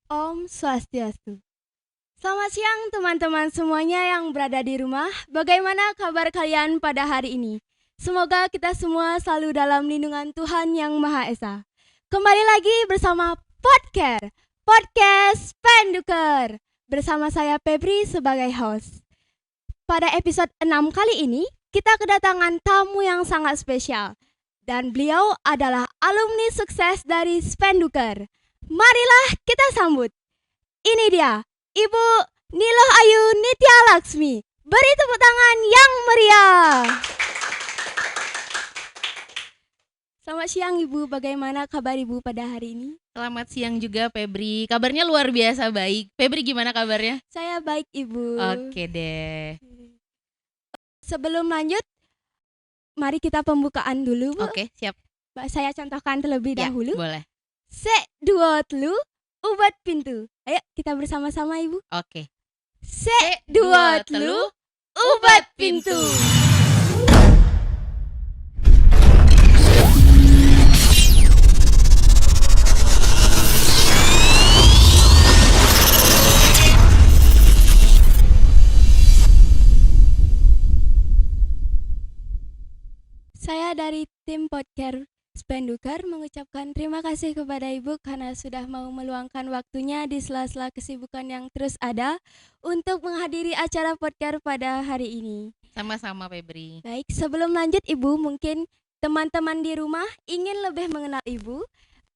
Om Swastiastu. Selamat siang teman-teman semuanya yang berada di rumah. Bagaimana kabar kalian pada hari ini? Semoga kita semua selalu dalam lindungan Tuhan Yang Maha Esa. Kembali lagi bersama Podcast Penduker. Bersama saya Febri sebagai host. Pada episode 6 kali ini, kita kedatangan tamu yang sangat spesial. Dan beliau adalah alumni sukses dari Spenduker. Marilah kita sambut. Ini dia, Ibu Niloh Ayu Nitya Laksmi. Beri tepuk tangan yang meriah. Selamat siang Ibu, bagaimana kabar Ibu pada hari ini? Selamat siang juga Febri, kabarnya luar biasa baik. Febri gimana kabarnya? Saya baik Ibu. Oke deh. Sebelum lanjut, mari kita pembukaan dulu Bu. Oke, siap. Saya contohkan terlebih Ya, dahulu. boleh. Se dua telu, ubat pintu. Ayo kita bersama-sama Ibu. Oke. Se dua telu, ubat pintu. Saya dari tim podcast Spenduker mengucapkan terima kasih kepada Ibu karena sudah mau meluangkan waktunya di sela-sela kesibukan yang terus ada untuk menghadiri acara podcast pada hari ini. Sama-sama Febri. Baik, sebelum lanjut Ibu, mungkin teman-teman di rumah ingin lebih mengenal Ibu.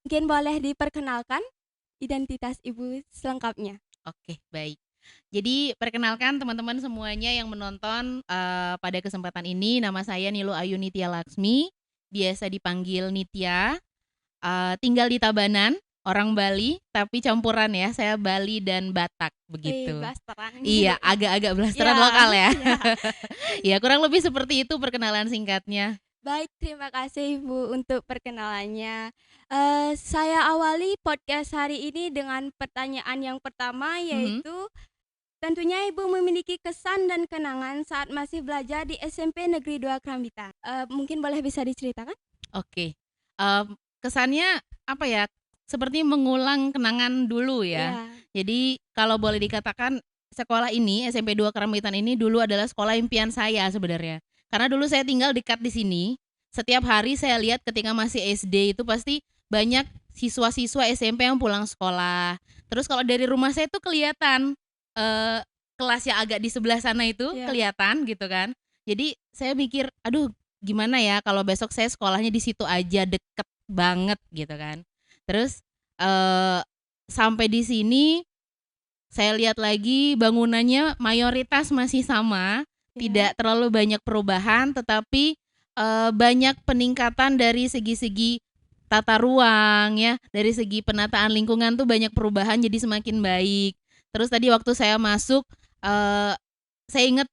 Mungkin boleh diperkenalkan identitas Ibu selengkapnya. Oke, baik. Jadi perkenalkan teman-teman semuanya yang menonton pada kesempatan ini, nama saya Niloh Ayu Nitya Laksmi, biasa dipanggil Nitya. Tinggal di Tabanan, orang Bali, tapi campuran ya, saya Bali dan Batak begitu. Blasteran. Iya, agak-agak blasteran Ya, lokal ya. ya. Ya, kurang lebih seperti itu perkenalan singkatnya. Baik, terima kasih Ibu untuk perkenalannya. Saya awali podcast hari ini dengan pertanyaan yang pertama, yaitu tentunya Ibu memiliki kesan dan kenangan saat masih belajar di SMP Negeri 2 Krambitan. Mungkin boleh bisa diceritakan? Oke. Kesannya apa ya? Seperti mengulang kenangan dulu ya. Jadi kalau boleh dikatakan sekolah ini SMP 2 Krambitan ini dulu adalah sekolah impian saya sebenarnya. Karena dulu saya tinggal dekat di sini. Setiap hari saya lihat ketika masih SD itu pasti banyak siswa-siswa SMP yang pulang sekolah. Terus kalau dari rumah saya tuh kelihatan kelas yang agak di sebelah sana itu kelihatan gitu kan. Jadi saya mikir, aduh gimana ya kalau besok saya sekolahnya di situ aja, deket banget gitu kan. Terus sampai di sini saya lihat lagi bangunannya mayoritas masih sama, tidak terlalu banyak perubahan, tetapi banyak peningkatan dari segi-segi tata ruang ya, dari segi penataan lingkungan tuh banyak perubahan jadi semakin baik. Terus tadi waktu saya masuk, saya ingat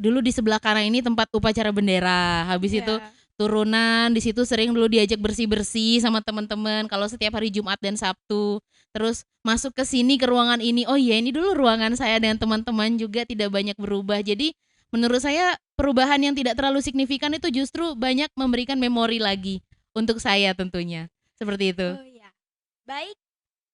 dulu di sebelah kanan ini tempat upacara bendera. Habis itu turunan di situ sering dulu diajak bersih-bersih sama teman-teman kalau setiap hari Jumat dan Sabtu. Terus masuk ke sini ke ruangan ini, oh iya ini dulu ruangan saya dengan teman-teman juga tidak banyak berubah. Jadi menurut saya perubahan yang tidak terlalu signifikan itu justru banyak memberikan memori lagi untuk saya tentunya. Seperti itu. Oh iya. Baik.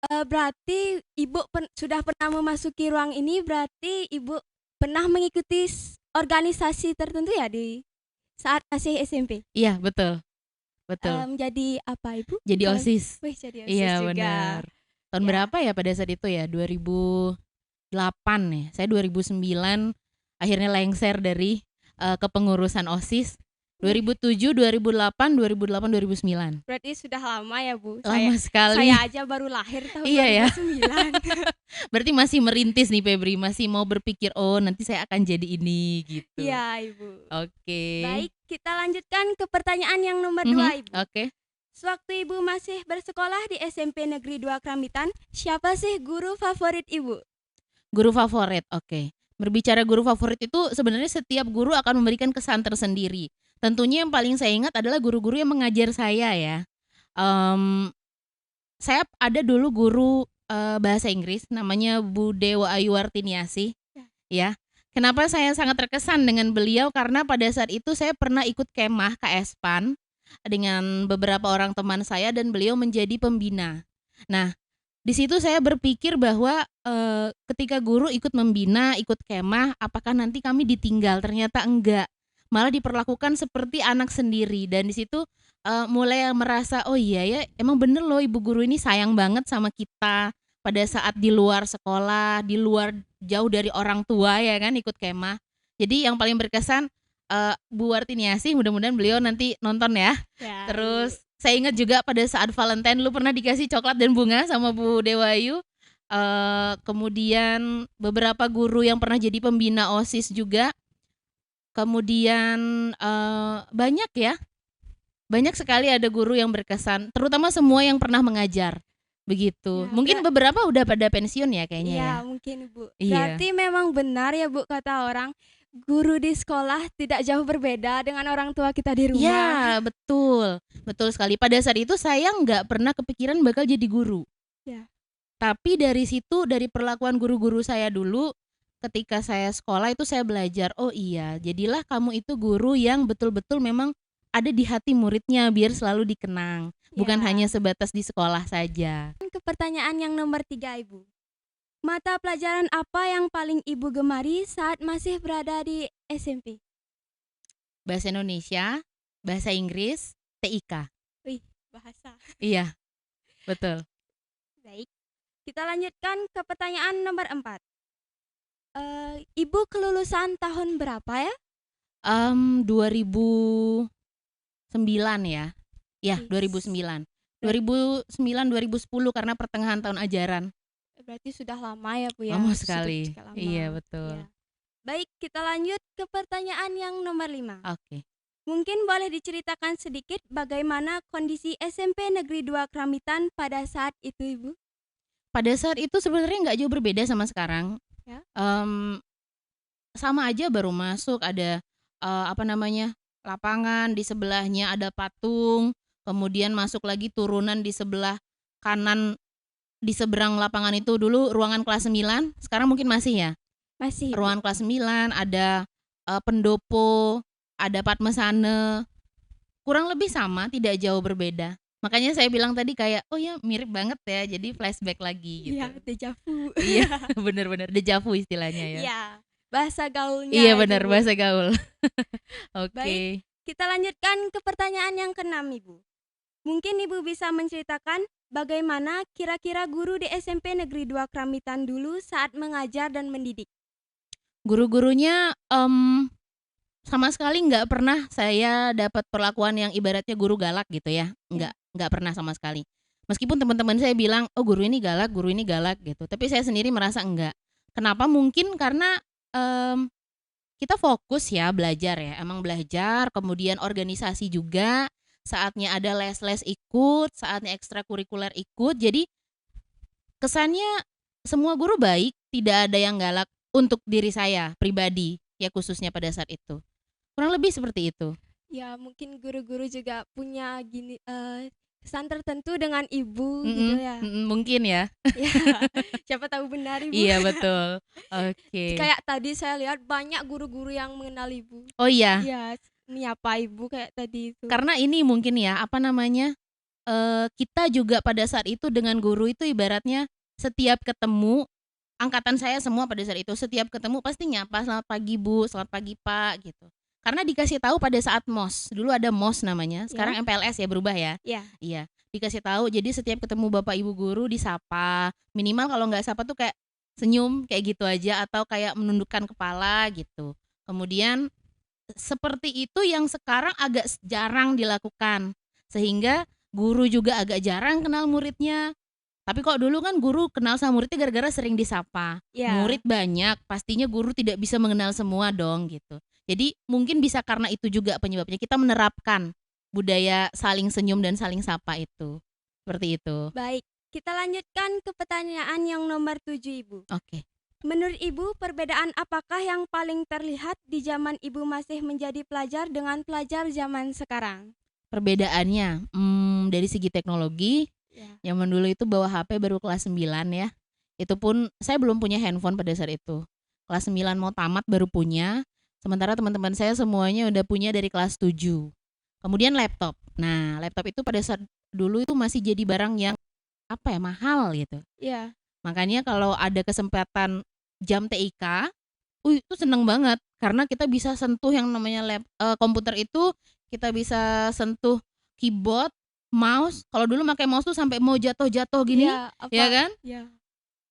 Berarti Ibu sudah pernah memasuki ruang ini, berarti Ibu pernah mengikuti organisasi tertentu ya di saat masih SMP? Iya, betul. Betul. Jadi apa Ibu? Jadi OSIS. Wih, jadi OSIS Iya, juga. benar. Tahun berapa ya pada saat itu ya? 2008 ya. Saya 2009 akhirnya lengser dari kepengurusan OSIS. 2007, 2008, 2009. Berarti sudah lama ya Bu? Lama sekali. Saya aja baru lahir tahun 2009. Berarti masih merintis nih Febri, masih mau berpikir oh nanti saya akan jadi ini gitu. Iya Ibu. Oke. Baik, kita lanjutkan ke pertanyaan yang nomor 2 Ibu. Oke. Sewaktu Ibu masih bersekolah di SMP Negeri 2 Krambitan, siapa sih guru favorit Ibu? Guru favorit, oke. Berbicara guru favorit itu sebenarnya setiap guru akan memberikan kesan tersendiri. Tentunya yang paling saya ingat adalah guru-guru yang mengajar saya ya. Saya ada dulu guru bahasa Inggris namanya Bu Dewa Ayu Wartiniasih ya. Kenapa saya sangat terkesan dengan beliau? Karena pada saat itu saya pernah ikut kemah KSPAN dengan beberapa orang teman saya dan beliau menjadi pembina. Nah, Di situ saya berpikir bahwa ketika guru ikut membina, ikut kemah, apakah nanti kami ditinggal? Ternyata enggak, malah diperlakukan seperti anak sendiri. Dan di situ mulai merasa, oh iya ya, emang bener loh ibu guru ini sayang banget sama kita pada saat di luar sekolah, di luar jauh dari orang tua ya kan, ikut kemah. Jadi yang paling berkesan Bu Wartiniasih, mudah-mudahan beliau nanti nonton ya. Ya, Terus saya ingat juga pada saat Valentine lu pernah dikasih coklat dan bunga sama Bu Dewayu. Kemudian beberapa guru yang pernah jadi pembina OSIS juga. Kemudian banyak ya, banyak sekali ada guru yang berkesan, terutama semua yang pernah mengajar. Begitu. Ya, Mungkin beberapa udah pada pensiun ya kayaknya ya. Iya, mungkin Bu. Iya. Berarti memang benar ya Bu kata orang, guru di sekolah tidak jauh berbeda dengan orang tua kita di rumah. Ya, betul. Betul sekali. Pada saat itu saya nggak pernah kepikiran bakal jadi guru. Ya. Tapi dari situ, dari perlakuan guru-guru saya dulu, ketika saya sekolah itu saya belajar, oh iya, jadilah kamu itu guru yang betul-betul memang ada di hati muridnya biar selalu dikenang. Bukan Ya. hanya sebatas di sekolah saja. Ke pertanyaan yang nomor 3 Ibu. Mata pelajaran apa yang paling Ibu gemari saat masih berada di SMP? Bahasa Indonesia, bahasa Inggris, TIK. Wih, bahasa. Iya, betul. Baik. Kita lanjutkan ke pertanyaan nomor 4. Ibu kelulusan tahun berapa ya? 2009 ya. Ya, Yes. 2009. 2009 2010 karena pertengahan tahun ajaran. Berarti sudah lama ya Bu ya. Lama Sudah sekali. cukup lama. Iya, betul. Ya. Baik, kita lanjut ke pertanyaan yang nomor 5. Oke. Mungkin boleh diceritakan sedikit bagaimana kondisi SMP Negeri 2 Keramitan pada saat itu Ibu? Pada saat itu sebenarnya nggak jauh berbeda sama sekarang. Ya. Sama aja, baru masuk ada lapangan, di sebelahnya ada patung, kemudian masuk lagi turunan di sebelah kanan, di seberang lapangan itu dulu ruangan kelas 9, sekarang mungkin masih ya. Masih Ibu. Ruangan kelas 9 ada pendopo, ada padmasane. Kurang lebih sama, tidak jauh berbeda. Makanya saya bilang tadi kayak, oh ya mirip banget ya, jadi flashback lagi gitu. Iya, dejavu. Iya, bener-bener dejavu istilahnya ya. Iya, bahasa gaulnya. Iya itu, benar, Bu. bahasa gaul. Oke. Baik. Kita lanjutkan ke pertanyaan yang ke-6 Ibu. Mungkin Ibu bisa menceritakan bagaimana kira-kira guru di SMP Negeri 2 Keramitan dulu saat mengajar dan mendidik. Guru-gurunya sama sekali nggak pernah saya dapat perlakuan yang ibaratnya guru galak gitu ya. Nggak pernah sama sekali. Meskipun teman-teman saya bilang, oh guru ini galak gitu. Tapi saya sendiri merasa enggak. Kenapa? Mungkin karena kita fokus ya belajar ya. Emang belajar, kemudian organisasi juga. Saatnya ada les-les ikut, saatnya ekstrakurikuler ikut. Jadi kesannya semua guru baik, tidak ada yang galak untuk diri saya pribadi ya, khususnya pada saat itu. Kurang lebih seperti itu. Ya, mungkin guru-guru juga punya kesan tertentu dengan Ibu gitu ya. Mungkin ya. Ya, siapa tahu benar Ibu. Iya betul. Oke. Kayak tadi saya lihat banyak guru-guru yang mengenal Ibu. Oh iya. Iya, menyapa Ibu kayak tadi itu. Karena ini mungkin ya, kita juga pada saat itu dengan guru itu ibaratnya setiap ketemu, angkatan saya semua pada saat itu setiap ketemu pasti nyapa, selamat pagi Bu, selamat pagi Pak gitu. Karena dikasih tahu pada saat MOS, dulu ada MOS namanya, sekarang MPLS ya, berubah ya. Iya, dikasih tahu. Jadi setiap ketemu Bapak Ibu guru disapa, minimal kalau nggak sapa tuh kayak senyum kayak gitu aja, atau kayak menundukkan kepala gitu. Kemudian seperti itu yang sekarang agak jarang dilakukan, sehingga guru juga agak jarang kenal muridnya. Tapi kok dulu kan guru kenal sama muridnya gara-gara sering disapa. Murid banyak, pastinya guru tidak bisa mengenal semua dong gitu. Jadi mungkin bisa karena itu juga penyebabnya, kita menerapkan budaya saling senyum dan saling sapa itu. Seperti itu. Baik, kita lanjutkan ke pertanyaan yang nomor 7 Ibu. Oke. Menurut Ibu, perbedaan apakah yang paling terlihat di zaman Ibu masih menjadi pelajar dengan pelajar zaman sekarang? Perbedaannya dari segi teknologi, zaman dulu itu bawa HP baru kelas 9 ya. Itu pun saya belum punya handphone pada saat itu. Kelas 9 mau tamat baru punya. Sementara teman-teman saya semuanya udah punya dari kelas 7. Kemudian laptop. Nah, laptop itu pada saat dulu itu masih jadi barang yang apa ya, mahal gitu. Iya. Makanya kalau ada kesempatan jam TIK, itu seneng banget karena kita bisa sentuh yang namanya komputer itu, kita bisa sentuh keyboard, mouse. Kalau dulu pakai mouse tuh sampai mau jatuh-jatuh gini, Iya, ya apa kan? ya.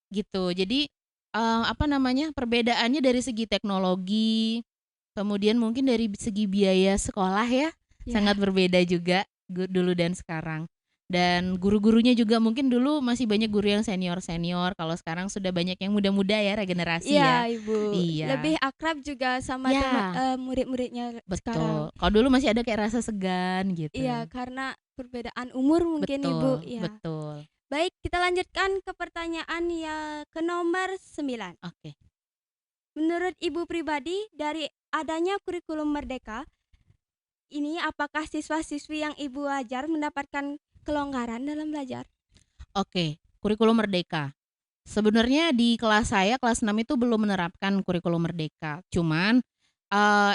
Gitu. Jadi, apa namanya, perbedaannya dari segi teknologi, kemudian mungkin dari segi biaya sekolah ya, sangat Ya. berbeda juga dulu dan sekarang. Dan guru-gurunya juga mungkin dulu masih banyak guru yang senior-senior, kalau sekarang sudah banyak yang muda-muda ya, regenerasi Iya, ya. Ibu. Lebih Iya, akrab juga sama ya, murid-muridnya sekarang. betul. Kalau dulu masih ada kayak rasa segan Iya, gitu. karena perbedaan umur mungkin Ibu, Betul, ya. betul. Baik, kita lanjutkan ke pertanyaan yang ke nomor 9. Oke. Menurut Ibu pribadi, dari adanya kurikulum Merdeka, ini apakah siswa-siswi yang Ibu ajar mendapatkan kelonggaran dalam belajar? Oke, kurikulum merdeka. Sebenarnya di kelas saya, kelas 6 itu belum menerapkan kurikulum merdeka. Cuman,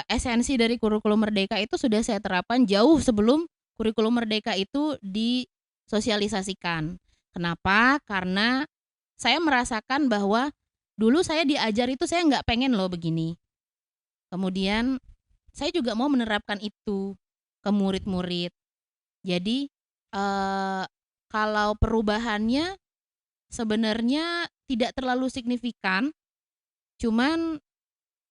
esensi dari kurikulum merdeka itu sudah saya terapkan jauh sebelum kurikulum merdeka itu disosialisasikan. Kenapa? Karena saya merasakan bahwa dulu saya diajar itu saya nggak pengen loh begini. Kemudian saya juga mau menerapkan itu ke murid-murid. Jadi, eee, kalau perubahannya sebenarnya tidak terlalu signifikan, cuman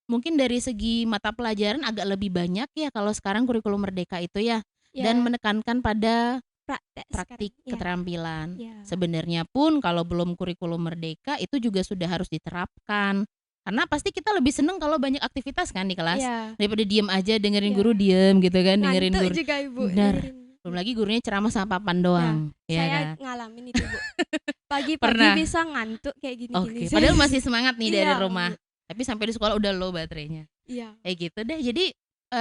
mungkin dari segi mata pelajaran agak lebih banyak ya kalau sekarang kurikulum merdeka itu ya, dan Ya, menekankan pada praktek sekarang. praktik Ya, keterampilan. ya, Sebenarnya pun kalau belum kurikulum merdeka itu juga sudah harus diterapkan. Karena pasti kita lebih seneng kalau banyak aktivitas kan di kelas, ya, daripada diem aja dengerin guru ya. diem gitu kan, dengerin Ngantuk guru. juga Ibu Benar, dengerin. belum lagi gurunya ceramah sama papan Ya, doang, ya saya kan? ngalamin itu Bu. Pagi-pagi Pernah? bisa ngantuk kayak gini-gini. Oke, padahal masih semangat nih dari Iya rumah, Bu. tapi sampai di sekolah udah low baterainya. Iya. Kayak gitu deh. Jadi,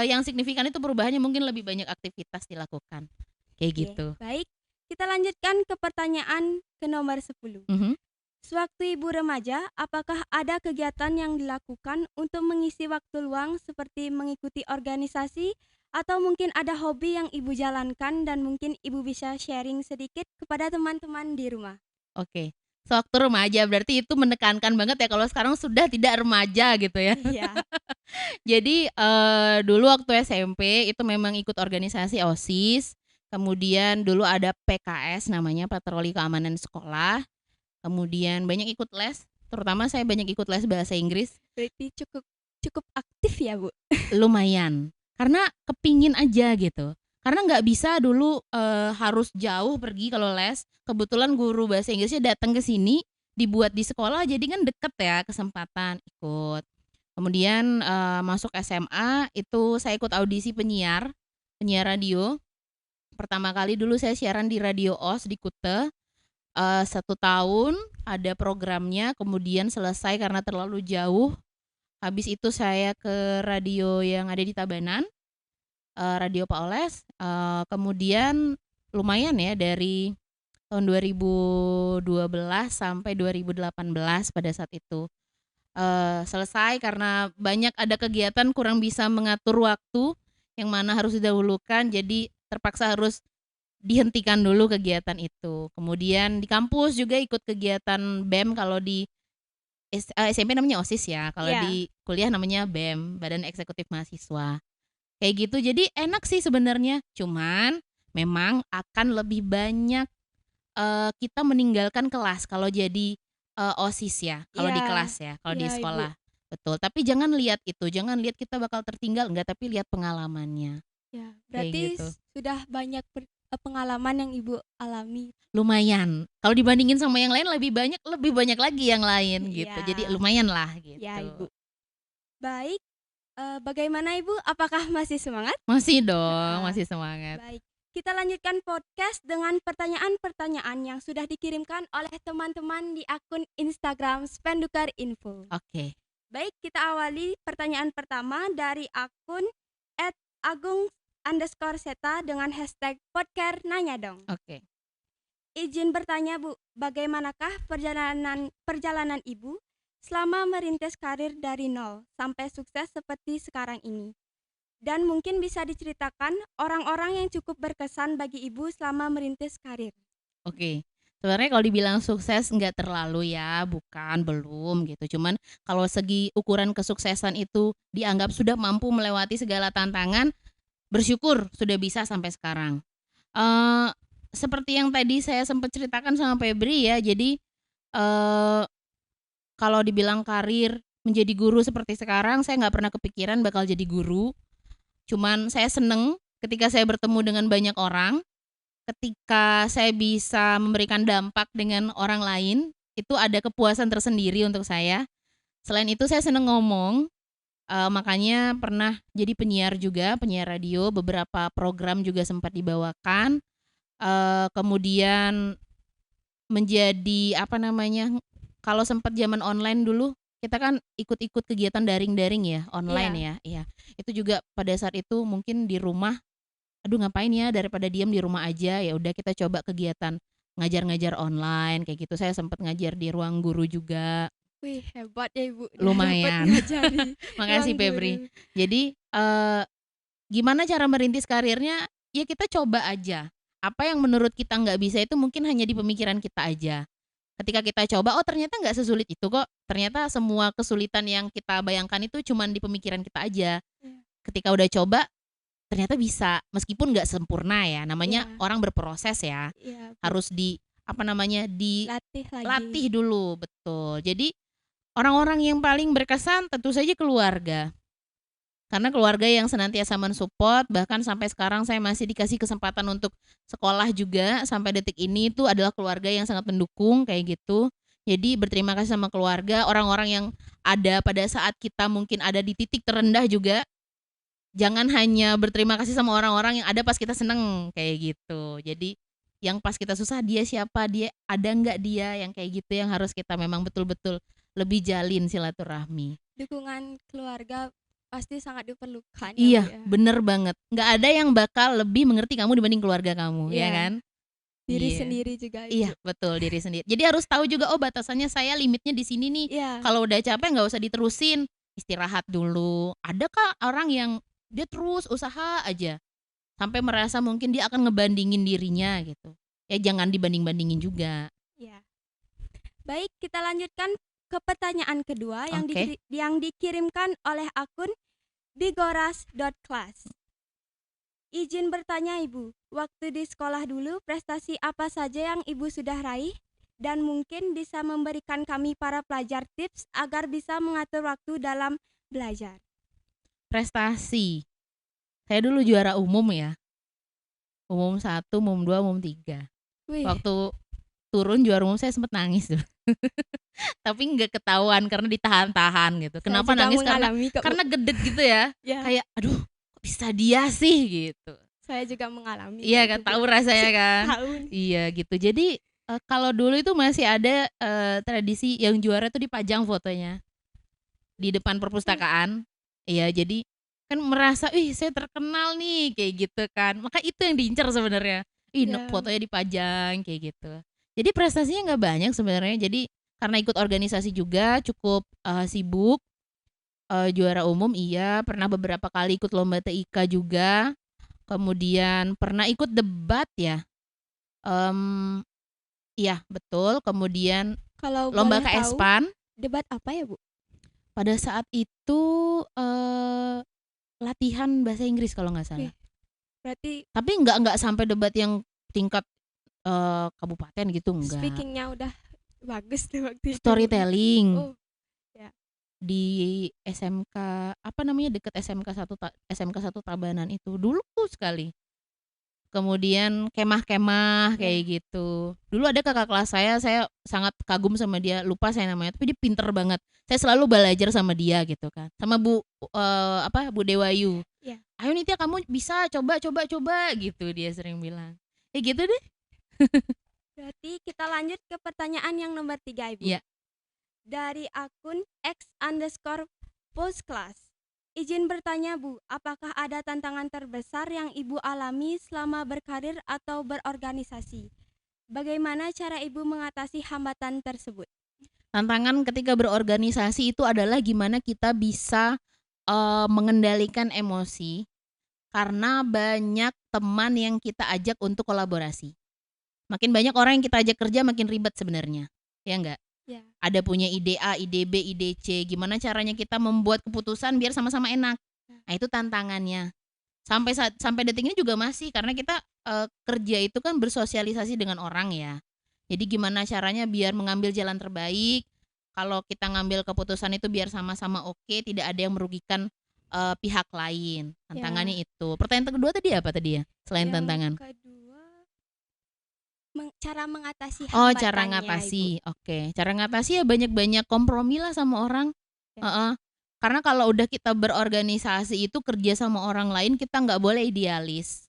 yang signifikan itu perubahannya mungkin lebih banyak aktivitas dilakukan, kayak Oke, gitu. baik. Kita lanjutkan ke pertanyaan ke nomor 10. Mhm. Sewaktu Ibu remaja, apakah ada kegiatan yang dilakukan untuk mengisi waktu luang seperti mengikuti organisasi atau mungkin ada hobi yang Ibu jalankan dan mungkin Ibu bisa sharing sedikit kepada teman-teman di rumah? Oke. Sewaktu remaja berarti itu menekankan banget ya kalau sekarang sudah tidak remaja gitu ya. Iya. Jadi, dulu waktu SMP itu memang ikut organisasi OSIS, kemudian dulu ada PKS namanya Patroli Keamanan Sekolah, kemudian banyak ikut les, terutama saya banyak ikut les bahasa Inggris. Berarti cukup cukup aktif ya, Bu? Lumayan, karena kepingin aja gitu. Karena nggak bisa dulu, harus jauh pergi kalau les, kebetulan guru bahasa Inggrisnya datang ke sini, dibuat di sekolah jadi kan deket ya kesempatan, ikut. Kemudian, masuk SMA itu saya ikut audisi penyiar, penyiar radio. Pertama kali dulu saya siaran di Radio OS di Kute, 1 tahun ada programnya, kemudian selesai karena terlalu jauh. Habis itu saya ke radio yang ada di Tabanan, Radio Pak Oles, kemudian lumayan ya dari tahun 2012 sampai 2018 pada saat itu. Selesai karena banyak ada kegiatan kurang bisa mengatur waktu, yang mana harus didahulukan jadi terpaksa harus dihentikan dulu kegiatan itu. Kemudian di kampus juga ikut kegiatan BEM kalau di SMP namanya OSIS ya, kalau Iya. di kuliah namanya BEM, Badan Eksekutif Mahasiswa. Kayak gitu, jadi enak sih sebenarnya, cuman memang akan lebih banyak, kita meninggalkan kelas kalau jadi, OSIS ya, kalau di Iya. kelas ya, kalau Iya, di Ibu. sekolah. Betul, tapi jangan lihat itu, jangan lihat kita bakal tertinggal, enggak, tapi lihat pengalamannya, Ya, kayak berarti gitu. sudah banyak pengalaman yang Ibu alami. Lumayan, kalau dibandingin sama yang lain lebih banyak lagi yang lain gitu, jadi Iya. lumayan lah Ya, gitu. Ibu. Baik, bagaimana Ibu? Apakah masih semangat? Masih dong, Heeh. masih semangat. Baik, kita lanjutkan podcast dengan pertanyaan-pertanyaan yang sudah dikirimkan oleh teman-teman di akun Instagram Spendukar Info. Oke, Baik, kita awali pertanyaan pertama dari akun @agung_seta dengan hashtag podcast nanya dong. oke. Izin bertanya Bu, bagaimanakah perjalanan Ibu selama merintis karir dari nol sampai sukses seperti sekarang ini? Dan mungkin bisa diceritakan orang-orang yang cukup berkesan bagi Ibu selama merintis karir. Oke. Sebenarnya kalau dibilang sukses nggak terlalu ya, bukan, belum gitu. Cuman kalau segi ukuran kesuksesan itu dianggap sudah mampu melewati segala tantangan, bersyukur sudah bisa sampai sekarang. Eee, Seperti yang tadi saya sempat ceritakan sama Febri ya, jadi, eee, kalau dibilang karir menjadi guru seperti sekarang, saya nggak pernah kepikiran bakal jadi guru. Cuman saya seneng ketika saya bertemu dengan banyak orang, ketika saya bisa memberikan dampak dengan orang lain, itu ada kepuasan tersendiri untuk saya. Selain itu saya seneng ngomong, makanya pernah jadi penyiar juga, penyiar radio, beberapa program juga sempat dibawakan, kemudian menjadi apa namanya, kalau sempat zaman online dulu, kita kan ikut-ikut kegiatan daring-daring ya, online Iya. ya, iya. Itu juga pada saat itu mungkin di rumah, aduh ngapain ya daripada diem di rumah aja, ya udah kita coba kegiatan ngajar-ngajar online kayak gitu. Saya sempat ngajar di ruang guru juga, Wih, hebat ya Ibu, udah dapat lumayan. ngajari ruang Makasih Febri. guru. Jadi, gimana cara merintis karirnya, ya kita coba aja. Apa yang menurut kita nggak bisa itu mungkin hanya di pemikiran kita aja. Ketika kita coba, oh ternyata nggak sesulit itu kok. Ternyata semua kesulitan yang kita bayangkan itu cuman di pemikiran kita aja. Iya. Ketika udah coba, ternyata bisa. Meskipun nggak sempurna ya, namanya Iya. orang berproses ya. Iya, Bu. Harus apa namanya, Latih dilatih lagi. dulu, betul. Jadi orang-orang yang paling berkesan tentu saja keluarga. Karena keluarga yang senantiasa mensupport, bahkan sampai sekarang saya masih dikasih kesempatan untuk sekolah juga sampai detik ini, itu adalah keluarga yang sangat mendukung kayak gitu. Jadi berterima kasih sama keluarga, orang-orang yang ada pada saat kita mungkin ada di titik terendah juga. Jangan hanya berterima kasih sama orang-orang yang ada pas kita seneng kayak gitu. Jadi yang pas kita susah dia siapa, dia ada nggak dia, yang kayak gitu yang harus kita memang betul-betul lebih jalin silaturahmi. Dukungan keluarga pasti sangat diperlukan ya, Bu, Iya, ya. bener banget. Nggak ada yang bakal lebih mengerti kamu dibanding keluarga kamu, ya Iya, kan? diri Iya. sendiri juga, Iya, Ibu. betul, diri sendiri. Jadi harus tahu juga, oh batasannya saya limitnya di sini nih. Iya. Kalau udah capek nggak usah diterusin, istirahat dulu. Ada Kak orang yang dia terus usaha aja, sampai merasa mungkin dia akan ngebandingin dirinya gitu. Ya jangan dibanding-bandingin juga. Iya. Baik, kita lanjutkan ke pertanyaan kedua yang Oke. yang dikirimkan oleh akun bigoras.class. Izin bertanya Ibu, waktu di sekolah dulu prestasi apa saja yang Ibu sudah raih? Dan mungkin bisa memberikan kami para pelajar tips agar bisa mengatur waktu dalam belajar. Prestasi. Saya dulu juara umum ya. Umum 1, umum 2, umum 3. Wih, Waktu turun juara umum saya sempet nangis tuh. Tapi nggak ketahuan karena ditahan-tahan gitu. saya Kenapa juga nangis? Karena mengalami kok, Bu. karena gedet gitu ya. Ya, Kayak aduh, kok bisa dia sih gitu. saya juga mengalami Iya kayak kan, itu, Bu. tahu rasanya kan. Tahu. Iya gitu. Jadi kalau dulu itu masih ada tradisi yang juara tuh dipajang fotonya di depan perpustakaan. Iya, jadi kan merasa, "Ih, saya terkenal nih," kayak gitu kan. Maka itu yang diincar sebenarnya. Ih, Ya, fotonya dipajang kayak gitu. Jadi prestasinya nggak banyak sebenarnya. Jadi karena ikut organisasi juga cukup sibuk. Juara umum iya, pernah beberapa kali ikut lomba TIK juga. Kemudian pernah ikut debat ya. Mmm, iya betul. Kemudian kalau lomba boleh tahu, KSPAN. debat apa ya, Bu? Pada saat itu latihan bahasa Inggris kalau nggak salah. Wih, berarti Tapi nggak sampai debat yang tingkat kabupaten gitu, enggak. speakingnya udah bagus tuh waktu itu, Bu. Storytelling Oh, ya. di SMK, apa namanya, deket SMK 1 Tabanan itu, dulu sekali. Kemudian kemah-kemah Ya. kayak gitu. Dulu ada kakak kelas saya sangat kagum sama dia, lupa saya namanya, tapi dia pinter banget. Saya selalu belajar sama dia gitu kan. Sama Bu Dewayu. Ya. "Ayo Nitya kamu bisa, coba coba coba," gitu dia sering bilang. Ya gitu deh. Berarti kita lanjut ke pertanyaan yang nomor 3, Ibu. Iya. Dari akun X_postclass. Izin bertanya Bu, apakah ada tantangan terbesar yang Ibu alami selama berkarir atau berorganisasi? Bagaimana cara Ibu mengatasi hambatan tersebut? Tantangan ketika berorganisasi itu adalah gimana kita bisa mengendalikan emosi karena banyak teman yang kita ajak untuk kolaborasi. Makin banyak orang yang kita ajak kerja makin ribet sebenarnya. Ya enggak? Ya. Ada punya ide A, ide B, ide C. Gimana caranya kita membuat keputusan biar sama-sama enak. Nah, itu tantangannya. Sampai detik ini juga masih karena kita kerja itu kan bersosialisasi dengan orang ya. Jadi gimana caranya biar mengambil jalan terbaik. Kalau kita ngambil keputusan itu biar sama-sama oke, tidak ada yang merugikan pihak lain. Tantangannya itu. Pertanyaan kedua tadi apa tadi ya? Selain tantangan. Kedua, cara mengatasi Oh, hambatannya, cara ngatasi. Oke, cara ngatasi ya banyak-banyak kompromi lah sama orang. Karena kalau udah kita berorganisasi itu kerja sama orang lain, kita nggak boleh idealis.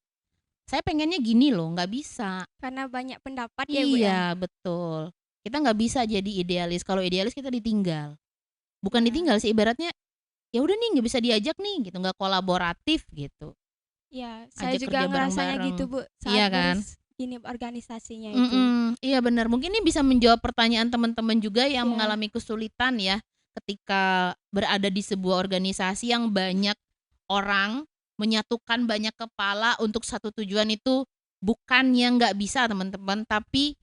Saya pengennya gini loh, nggak bisa. Karena banyak pendapat ya Bu ya. Iya, betul. Kita nggak bisa jadi idealis. Kalau idealis kita ditinggal. Bukan ditinggal sih, ibaratnya ya udah nih nggak bisa diajak nih gitu, nggak kolaboratif gitu. Ya, saya juga ngerasanya gitu Bu. Saat iya kan? ini organisasinya itu. Iya benar. Mungkin ini bisa menjawab pertanyaan teman-teman juga yang mengalami kesulitan ya ketika berada di sebuah organisasi yang banyak orang, menyatukan banyak kepala untuk satu tujuan itu bukan yang nggak bisa teman-teman, tapi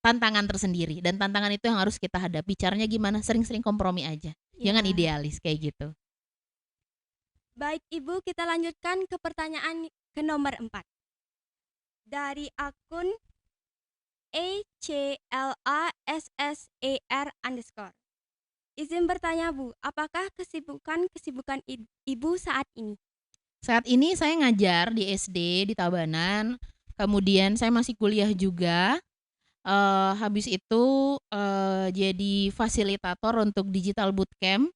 tantangan tersendiri, dan tantangan itu yang harus kita hadapi. Caranya gimana? Sering-sering kompromi aja. Jangan idealis kayak gitu. Baik Ibu, kita lanjutkan ke pertanyaan ke nomor 4. Dari akun ECLASSER_. Izin bertanya Bu, apakah kesibukan Ibu saat ini? Saat ini saya ngajar di SD di Tabanan, kemudian saya masih kuliah juga. Habis itu jadi fasilitator untuk digital bootcamp.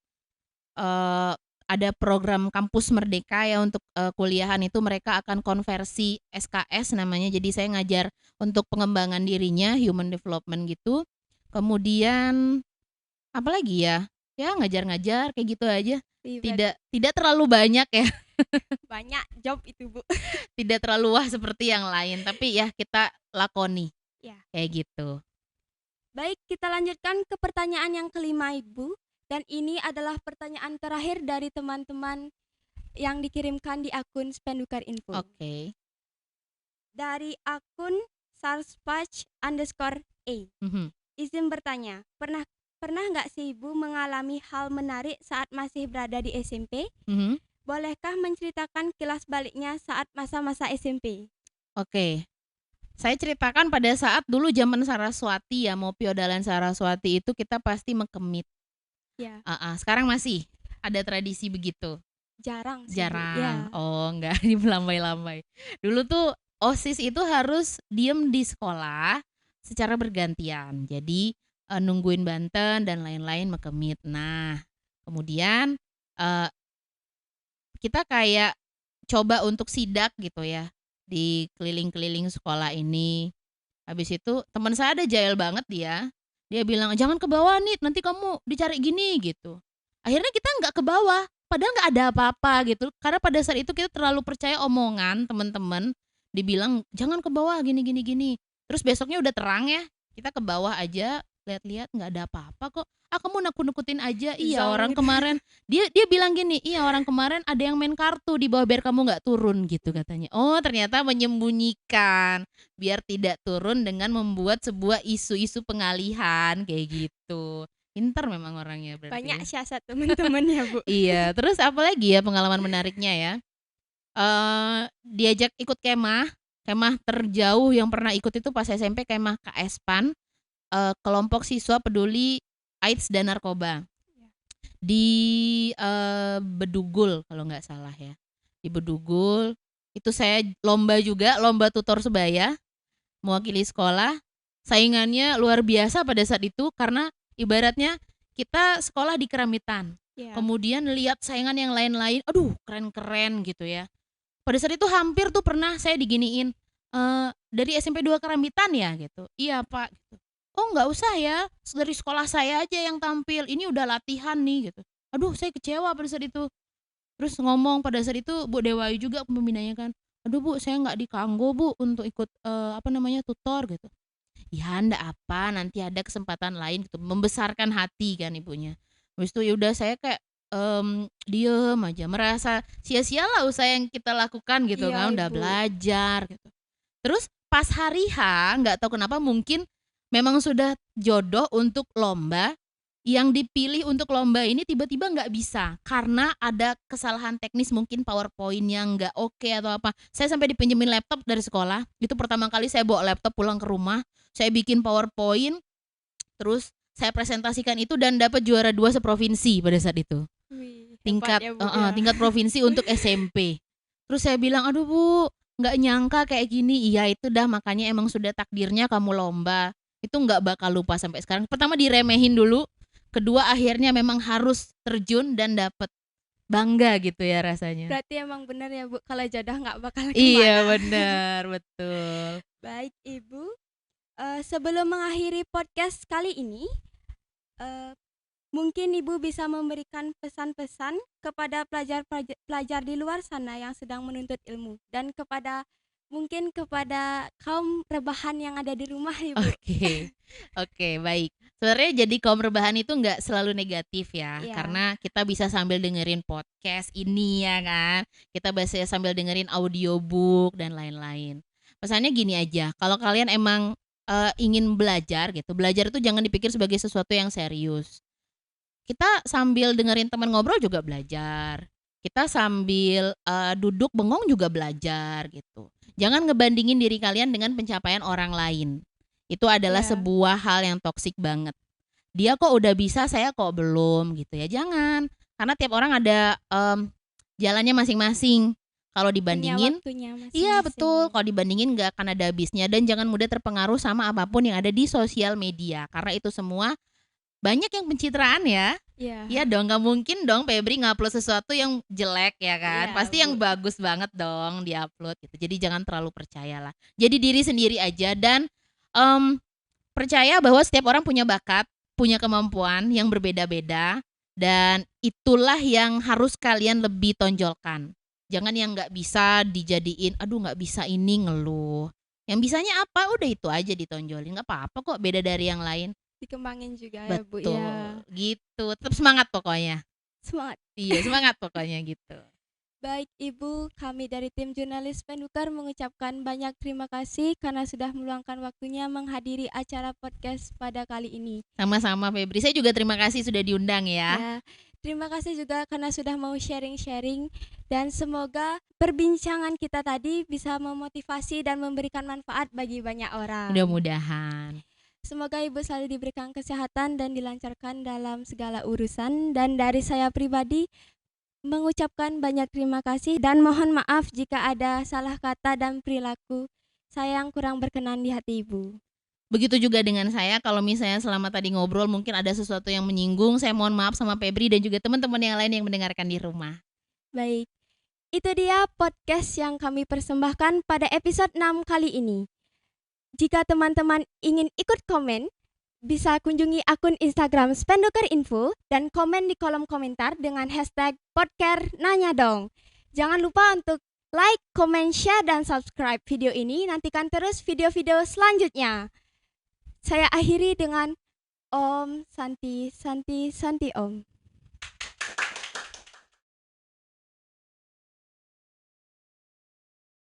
Ada program kampus merdeka ya untuk kuliahan itu mereka akan konversi SKS namanya. Jadi saya ngajar untuk pengembangan dirinya, human development gitu. Kemudian apa lagi ya? Ya ngajar-ngajar kayak gitu aja. Tidak terlalu banyak ya. Banyak job itu Bu. Tidak terlalu wah seperti yang lain, tapi ya kita lakoni. Ya. Kayak gitu. Baik, kita lanjutkan ke pertanyaan yang kelima Ibu. Dan ini adalah pertanyaan terakhir dari teman-teman yang dikirimkan di akun Spendukar Info. Oke. Dari akun sarspach_a. Izin bertanya, pernah nggak sih Ibu mengalami hal menarik saat masih berada di SMP? Bolehkah menceritakan kilas baliknya saat masa-masa SMP? Oke. Saya ceritakan pada saat dulu zaman Saraswati ya, mau Piodalan Saraswati itu kita pasti mekemit. Ya. Sekarang masih ada tradisi begitu. Jarang sih. Jarang. Ya. Oh, enggak, ini melambai-lambai. Dulu tuh OSIS itu harus diem di sekolah secara bergantian. Jadi nungguin Banten dan lain-lain mekemit. Nah, kemudian kita kayak coba untuk sidak gitu ya di keliling-keliling sekolah ini. Habis itu teman saya ada jahil banget dia. Dia bilang jangan ke bawah nih, nanti kamu dicari gini gitu. Akhirnya kita nggak ke bawah, padahal nggak ada apa-apa gitu. Karena pada saat itu kita terlalu percaya omongan teman-teman. Dibilang jangan ke bawah gini. Terus besoknya udah terang ya, kita ke bawah aja lihat-lihat nggak ada apa-apa kok. Kamu nakut-nakutin aja. Iya orang kemarin dia bilang gini, iya orang kemarin ada yang main kartu di bawah biar kamu nggak turun gitu katanya. Oh ternyata menyembunyikan biar tidak turun dengan membuat sebuah isu-isu pengalihan kayak gitu. Pintar memang orangnya berarti. Banyak siasat teman-teman ya Bu. Iya, terus apa lagi ya pengalaman menariknya ya? Diajak ikut kemah terjauh yang pernah ikut itu pas SMP kemah KSPAN, kelompok siswa peduli AIDS dan narkoba di Bedugul kalau nggak salah ya. Di Bedugul itu saya lomba tutor sebaya mewakili sekolah. Saingannya luar biasa pada saat itu karena ibaratnya kita sekolah di Keramitan. Kemudian lihat saingan yang lain-lain, aduh keren-keren gitu ya. Pada saat itu hampir tuh pernah saya diginiin, dari SMP 2 Keramitan ya gitu. Iya Pak gitu. Oh nggak usah ya, dari sekolah saya aja yang tampil, ini udah latihan nih gitu. Aduh saya kecewa pada saat itu. Terus ngomong pada saat itu Bu Dewayu juga pembinanya kan, aduh Bu saya nggak dikanggo Bu untuk ikut tutor gitu. Ya ndak apa, nanti ada kesempatan lain gitu, membesarkan hati kan ibunya. Habis itu yaudah saya kayak diem aja, merasa sia-sialah usaha yang kita lakukan gitu kan, udah belajar gitu. Terus pas hari H nggak tahu kenapa mungkin memang sudah jodoh untuk lomba, yang dipilih untuk lomba ini tiba-tiba nggak bisa karena ada kesalahan teknis, mungkin PowerPoint yang nggak oke atau apa. Saya sampai dipinjemin laptop dari sekolah. Itu pertama kali saya bawa laptop pulang ke rumah, saya bikin PowerPoint, terus saya presentasikan itu dan dapat juara 2 seprovinsi pada saat itu. Wih, Tingkat hebat ya, Bu, ya. tingkat provinsi untuk SMP. Terus saya bilang, "Aduh Bu, nggak nyangka kayak gini." Iya itu dah, makanya emang sudah takdirnya kamu lomba. Itu nggak bakal lupa sampai sekarang. Pertama diremehin dulu, kedua akhirnya memang harus terjun dan dapet, bangga gitu ya rasanya. Berarti emang benar ya, Bu, kalau jodoh nggak bakal kemana. Iya benar, betul. Baik Ibu, sebelum mengakhiri podcast kali ini, mungkin Ibu bisa memberikan pesan-pesan kepada pelajar di luar sana yang sedang menuntut ilmu dan mungkin kepada kaum rebahan yang ada di rumah, Ibu. Oke, baik. Sebenarnya jadi kaum rebahan itu nggak selalu negatif ya, Iya. karena kita bisa sambil dengerin podcast ini ya kan, kita bisa sambil dengerin audiobook dan lain-lain. Pesannya gini aja, kalau kalian emang ingin belajar gitu, belajar itu jangan dipikir sebagai sesuatu yang serius. Kita sambil dengerin teman ngobrol juga belajar. Kita sambil duduk bengong juga belajar gitu. Jangan ngebandingin diri kalian dengan pencapaian orang lain. Itu adalah Iya. sebuah hal yang toksik banget. Dia kok udah bisa, saya kok belum gitu ya. Jangan. Karena tiap orang ada jalannya masing-masing. Kalau Punya dibandingin, waktunya masing-masing. iya betul. Kalau dibandingin nggak akan ada habisnya, dan jangan mudah terpengaruh sama apapun yang ada di sosial media, karena itu semua banyak yang pencitraan ya. Iya. Iya dong, nggak mungkin dong Febri ngupload sesuatu yang jelek ya kan. Iya, Pasti yang Bu. bagus banget dong diupload gitu. Jadi jangan terlalu percayalah. Jadi diri sendiri aja dan percaya bahwa setiap orang punya bakat, punya kemampuan yang berbeda-beda, dan itulah yang harus kalian lebih tonjolkan. Jangan yang nggak bisa dijadiin, aduh nggak bisa ini, ngeluh. Yang bisanya apa, udah itu aja ditonjolin. Nggak apa-apa kok beda dari yang lain. Dikembangin juga ya, Bu, Betul, ya. gitu. Tetap semangat pokoknya. Semangat. Iya, semangat pokoknya gitu. Baik Ibu, kami dari tim jurnalis Pendukar mengucapkan banyak terima kasih karena sudah meluangkan waktunya menghadiri acara podcast pada kali ini. Sama-sama Febri. Saya juga terima kasih sudah diundang ya. Ya, terima kasih juga karena sudah mau sharing-sharing, dan semoga perbincangan kita tadi bisa memotivasi dan memberikan manfaat bagi banyak orang. Mudah-mudahan. Semoga Ibu selalu diberikan kesehatan dan dilancarkan dalam segala urusan. Dan dari saya pribadi mengucapkan banyak terima kasih dan mohon maaf jika ada salah kata dan perilaku saya yang kurang berkenan di hati Ibu. Begitu juga dengan saya, kalau misalnya selama tadi ngobrol mungkin ada sesuatu yang menyinggung, saya mohon maaf sama Febri dan juga teman-teman yang lain yang mendengarkan di rumah. Baik, itu dia podcast yang kami persembahkan pada episode 6 kali ini. Jika teman-teman ingin ikut komen, bisa kunjungi akun Instagram Spendukar Info dan komen di kolom komentar dengan hashtag podcast nanya dong. Jangan lupa untuk like, comment, share, dan subscribe video ini. Nantikan terus video-video selanjutnya. Saya akhiri dengan Om Santi Santi Santi Om.